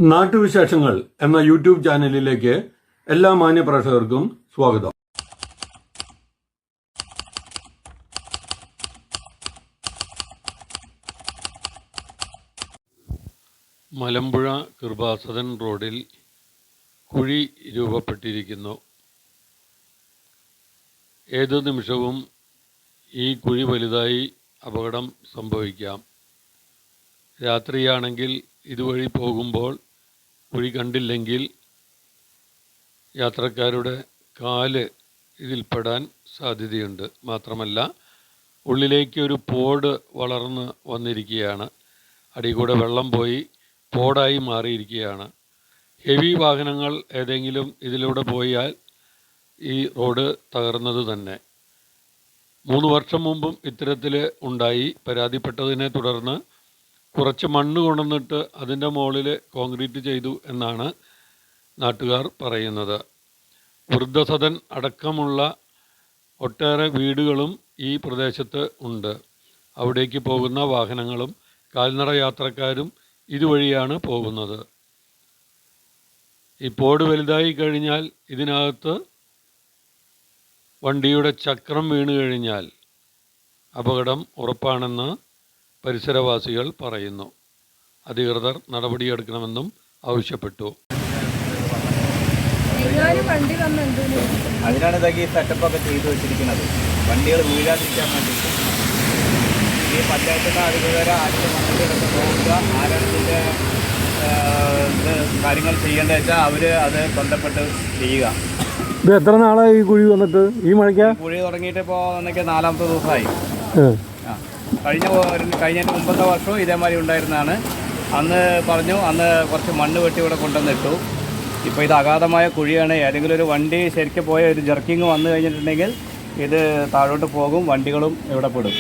നാട്ടുവിശേഷങ്ങൾ എന്ന യൂട്യൂബ് ചാനലിലേക്ക് എല്ലാ മാന്യപ്രേക്ഷകർക്കും സ്വാഗതം. മലമ്പുഴ കൃപാസദൻ റോഡിൽ കുഴി രൂപപ്പെട്ടിരിക്കുന്നു. ഏതു നിമിഷവും ഈ കുഴി വലുതായി അപകടം സംഭവിക്കാം. രാത്രിയാണെങ്കിൽ ഇതുവഴി പോകുമ്പോൾ കുഴി കണ്ടില്ലെങ്കിൽ യാത്രക്കാരുടെ കാല് ഇതിൽപ്പെടാൻ സാധ്യതയുണ്ട്. മാത്രമല്ല ഉള്ളിലേക്ക് ഒരു പോട് വളർന്ന് വന്നിരിക്കുകയാണ്. അടികൂടെ വെള്ളം പോയി പോടായി മാറിയിരിക്കുകയാണ്. ഹെവി വാഹനങ്ങൾ ഏതെങ്കിലും ഇതിലൂടെ പോയാൽ ഈ റോഡ് തകർന്നത് തന്നെ. 3 വർഷം മുമ്പും ഇത്തരത്തിൽ ഉണ്ടായി. പരാതിപ്പെട്ടതിനെ തുടർന്ന് കുറച്ച് മണ്ണ് കൊണ്ടുവന്നിട്ട് അതിൻ്റെ മുകളിൽ കോൺക്രീറ്റ് ചെയ്തു എന്നാണ് നാട്ടുകാർ പറയുന്നത്. വൃദ്ധസദൻ അടക്കമുള്ള ഒട്ടേറെ വീടുകളും ഈ പ്രദേശത്ത് ഉണ്ട്. അവിടേക്ക് പോകുന്ന വാഹനങ്ങളും കാൽനട യാത്രക്കാരും ഇതുവഴിയാണ് പോകുന്നത്. ഈ പോട് വലുതായി കഴിഞ്ഞാൽ ഇതിനകത്ത് വണ്ടിയുടെ ചക്രം വീണ് കഴിഞ്ഞാൽ അപകടം ഉറപ്പാണെന്ന് പരിസരവാസികൾ പറയുന്നു. അധികൃതർ നടപടിയെടുക്കണമെന്നും ആവശ്യപ്പെട്ടു. അതിനാണ് ഇതൊക്കെ ഈ സെറ്റപ്പൊക്കെ ചെയ്തു വെച്ചിരിക്കുന്നത്, വണ്ടികൾ വീഴാതിരിക്കാൻ വേണ്ടിയിട്ട്. ഈ പഞ്ചായത്തിൻ്റെ അധികൃതരെ ആദ്യം വന്നിട്ട് നോക്കുക, ആരാണ് ഇതിൻ്റെ കാര്യങ്ങൾ ചെയ്യേണ്ടത് വെച്ചാൽ അവർ അത് ബന്ധപ്പെട്ട് ചെയ്യുക. ഇത് എത്ര നാളായി ഈ കുഴി വന്നിട്ട്? ഈ മഴയ്ക്ക് കുഴി തുടങ്ങിയിട്ട് ഇപ്പോൾ വന്നൊക്കെ 4ാമത്തെ ദിവസമായി. കഴിഞ്ഞതിന് മുമ്പത്തെ വർഷവും ഇതേമാതിരി ഉണ്ടായിരുന്നതാണ്. അന്ന് പറഞ്ഞു, അന്ന് കുറച്ച് മണ്ണ് വെട്ടി ഇവിടെ കൊണ്ടുവന്നിട്ടു. ഇപ്പോൾ ഇത് അഗാധമായ കുഴിയാണ്. ഏതെങ്കിലും ഒരു വണ്ടി ശരിക്കും പോയ ഒരു ജർക്കിങ് വന്നു കഴിഞ്ഞിട്ടുണ്ടെങ്കിൽ ഇത് താഴോട്ട് പോകും, വണ്ടികളും ഇവിടെ പെടും.